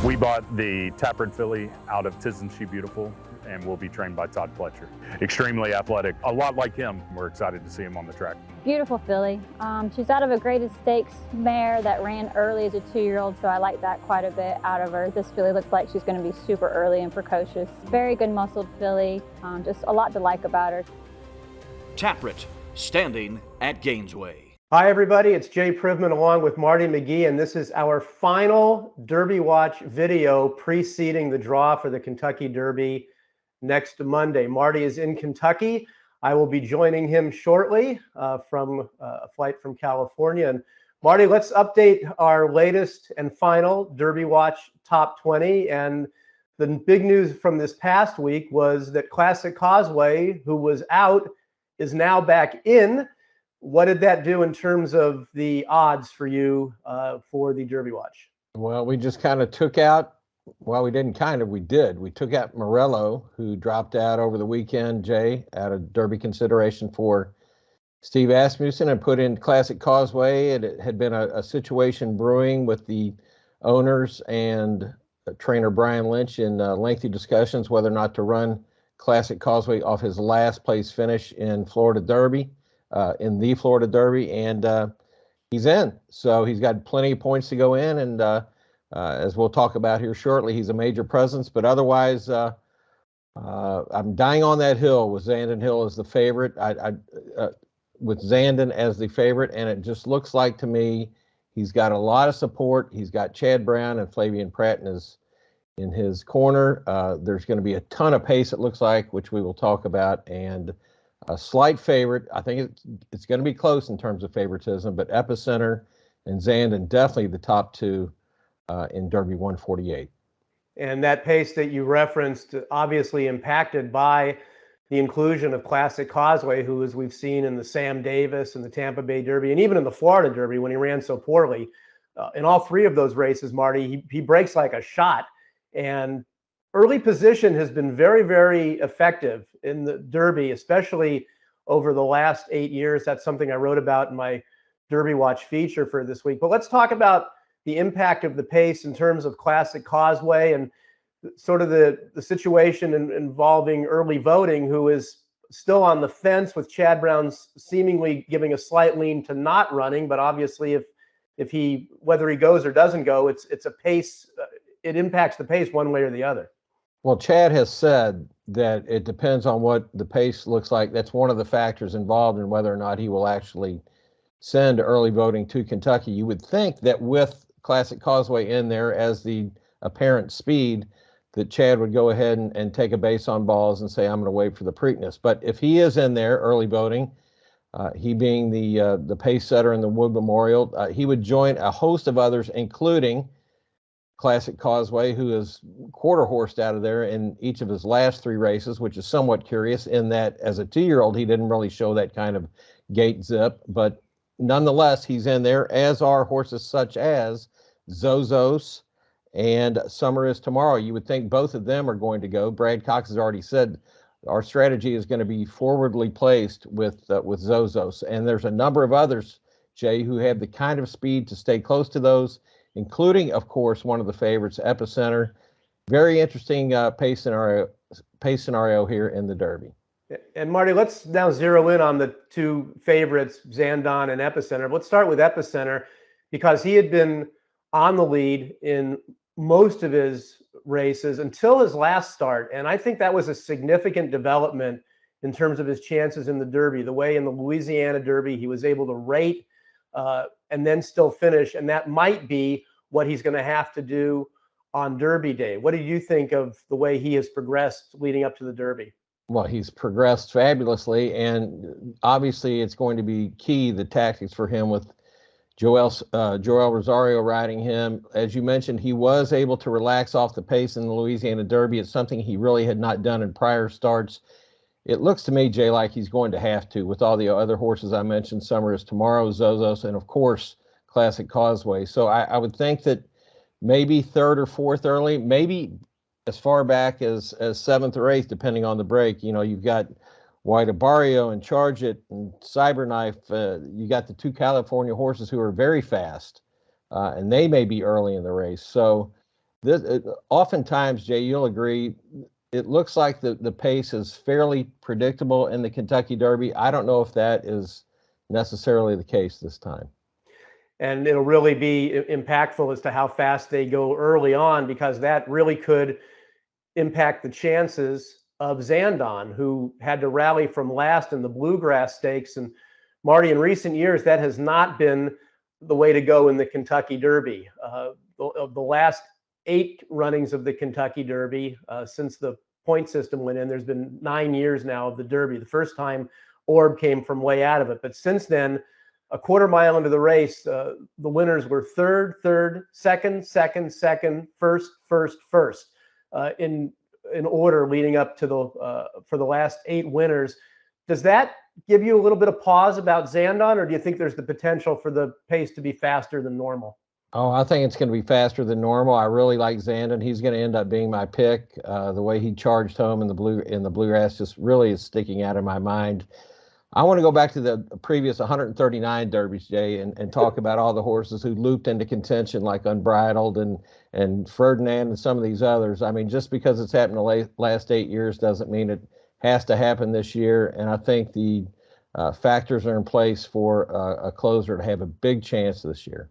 We bought the Taproot filly out of Tisn't She Beautiful and will be trained by Todd Fletcher. Extremely athletic, a lot like him. We're excited to see him on the track. Beautiful filly. She's out of a graded stakes mare that ran early as a 2-year-old, so I like that quite a bit out of her. This filly looks like she's going to be super early and precocious. Very good muscled filly, just a lot to like about her. Taproot, standing at Gainesway. Hi everybody, it's Jay Privman along with Marty McGee, and this is our final Derby Watch video preceding the draw for the Kentucky Derby next Monday. Marty is in Kentucky. I will be joining him shortly from a flight from California. And Marty, let's update our latest and final Derby Watch Top 20. And the big news from this past week was that Classic Causeway, who was out, is now back in. What did that do in terms of the odds for you for the Derby Watch? Well, we just kind of took out, well, we didn't kind of, we did. We took out Morello, who dropped out over the weekend, Jay, out of Derby consideration for Steve Asmussen, and put in Classic Causeway. It had been a situation brewing with the owners and trainer Brian Lynch in lengthy discussions whether or not to run Classic Causeway off his last place finish in Florida Derby. In the Florida Derby, and he's in. So he's got plenty of points to go in, and as we'll talk about here shortly, he's a major presence. But otherwise, I'm dying on that hill with Zandon Hill as the favorite. With Zandon as the favorite, and it just looks like to me he's got a lot of support. He's got Chad Brown and Flavian Pratt in his corner. There's going to be a ton of pace, it looks like, which we will talk about, and a slight favorite. I think it's going to be close in terms of favoritism, but Epicenter and Zandon definitely the top two in Derby 148. And that pace that you referenced, obviously impacted by the inclusion of Classic Causeway, who, as we've seen in the Sam Davis and the Tampa Bay Derby, and even in the Florida Derby when he ran so poorly. In all three of those races, Marty, he breaks like a shot. And early position has been very, very effective in the Derby, especially over the last 8 years. That's something I wrote about in my Derby Watch feature for this week. But let's talk about the impact of the pace in terms of Classic Causeway and sort of the situation involving early voting, who is still on the fence, with Chad Brown seemingly giving a slight lean to not running. But obviously, if he, whether he goes or doesn't go, it's a pace. It impacts the pace one way or the other. Well, Chad has said that it depends on what the pace looks like. That's one of the factors involved in whether or not he will actually send early voting to Kentucky. You would think that with Classic Causeway in there as the apparent speed, that Chad would go ahead and take a base on balls and say, I'm going to wait for the Preakness. But if he is in there early voting, he being the pace setter in the Wood Memorial, he would join a host of others, including Classic Causeway, who is quarter horsed out of there in each of his last three races, which is somewhat curious in that as a 2-year-old, he didn't really show that kind of gait zip. But nonetheless, he's in there, as are horses such as Zozos and Summer Is Tomorrow. You would think both of them are going to go. Brad Cox has already said our strategy is going to be forwardly placed with Zozos. And there's a number of others, Jay, who have the kind of speed to stay close to those, including, of course, one of the favorites, Epicenter. Very interesting pace scenario here in the Derby. And Marty, let's now zero in on the two favorites, Zandon and Epicenter. Let's start with Epicenter, because he had been on the lead in most of his races until his last start. And I think that was a significant development in terms of his chances in the Derby. The way in the Louisiana Derby he was able to rate and then still finish. And that might be what he's going to have to do on Derby Day. What do you think of the way he has progressed leading up to the Derby? Well, he's progressed fabulously, and obviously it's going to be key, the tactics for him with Joel Rosario riding him. As you mentioned, he was able to relax off the pace in the Louisiana Derby. It's something he really had not done in prior starts. It looks to me, Jay, like he's going to have to with all the other horses I mentioned, Summer Is Tomorrow, Zozos, and of course, Classic Causeway. So I would think that maybe third or fourth early, maybe as far back as seventh or eighth, depending on the break. You know, you've got White Barrio and Charge It and Cyberknife. You got the two California horses who are very fast, and they may be early in the race. So Oftentimes, Jay, you'll agree, it looks like the pace is fairly predictable in the Kentucky Derby. I don't know if that is necessarily the case this time. And it'll really be impactful as to how fast they go early on, because that really could impact the chances of Zandon, who had to rally from last in the Bluegrass Stakes. And Marty, in recent years, that has not been the way to go in the Kentucky Derby. Of the last 8 runnings of the Kentucky Derby, since the point system went in, there's been 9 years now of the Derby. The first time Orb came from way out of it. But since then, a quarter mile into the race, the winners were third, second, first, in order leading up to for the last 8 winners. Does that give you a little bit of pause about Zandon, or do you think there's the potential for the pace to be faster than normal? Oh, I think it's going to be faster than normal. I really like Zandon. He's going to end up being my pick. The way he charged home in the Bluegrass just really is sticking out in my mind. I want to go back to the previous 139 Derbies, Jay, and talk about all the horses who looped into contention, like Unbridled and Ferdinand and some of these others. I mean, just because it's happened the last 8 years doesn't mean it has to happen this year. And I think the factors are in place for a closer to have a big chance this year.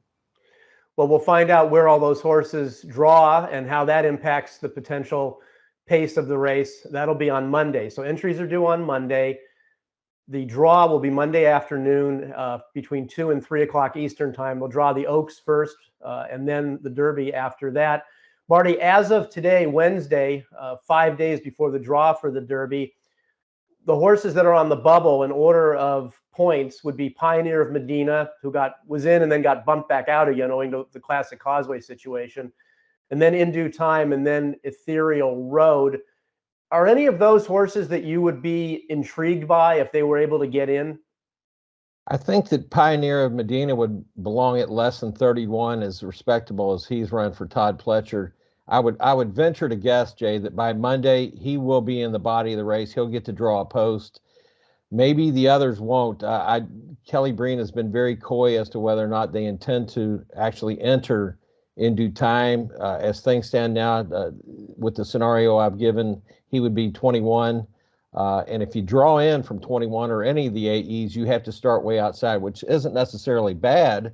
Well, we'll find out where all those horses draw and how that impacts the potential pace of the race. That'll be on Monday. So entries are due on Monday. The draw will be Monday afternoon between 2 and 3 o'clock Eastern time. We'll draw the Oaks first and then the Derby after that. Marty, as of today, Wednesday, 5 days before the draw for the Derby, the horses that are on the bubble in order of points would be Pioneer of Medina, who was in and then got bumped back out again owing to the Classic Causeway situation, and then In Due Time, and then Ethereal Road. Are any of those horses that you would be intrigued by if they were able to get in? I think that Pioneer of Medina would belong at less than 31, as respectable as he's run for Todd Pletcher. I would venture to guess, Jay, that by Monday he will be in the body of the race. He'll get to draw a post. Maybe the others won't. Kelly Breen has been very coy as to whether or not they intend to actually enter In Due Time. As things stand now, with the scenario I've given, he would be 21. And if you draw in from 21 or any of the AEs, you have to start way outside, which isn't necessarily bad,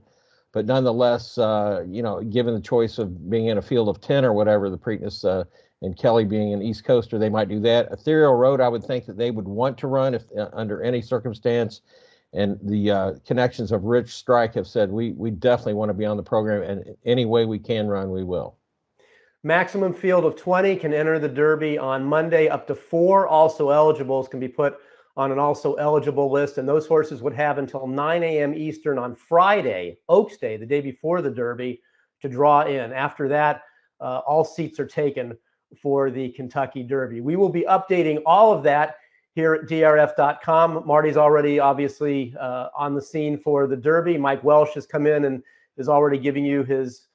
but nonetheless, given the choice of being in a field of 10 or whatever, the Preakness and Kelly being an East Coaster, they might do that. Ethereal Road, I would think that they would want to run if under any circumstance. And the connections of Rich Strike have said, we definitely want to be on the program, and any way we can run, we will. Maximum field of 20 can enter the Derby on Monday. Up to 4 also eligibles can be put on an also eligible list, and those horses would have until 9 a.m. Eastern on Friday, Oaks Day, the day before the Derby, to draw in. After that, all seats are taken for the Kentucky Derby. We will be updating all of that here at DRF.com. Marty's already obviously on the scene for the Derby. Mike Welsh has come in and is already giving you his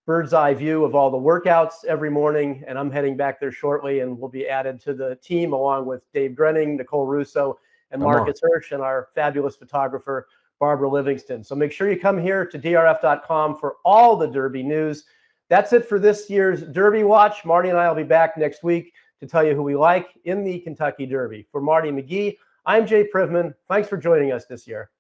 bird's eye view of all the workouts every morning, and I'm heading back there shortly, and we'll be added to the team along with Dave Grenning, Nicole Russo, and Marcus Hirsch, and our fabulous photographer, Barbara Livingston. So make sure you come here to DRF.com for all the Derby news. That's it for this year's Derby Watch. Marty and I will be back next week to tell you who we like in the Kentucky Derby. For Marty McGee, I'm Jay Privman. Thanks for joining us this year.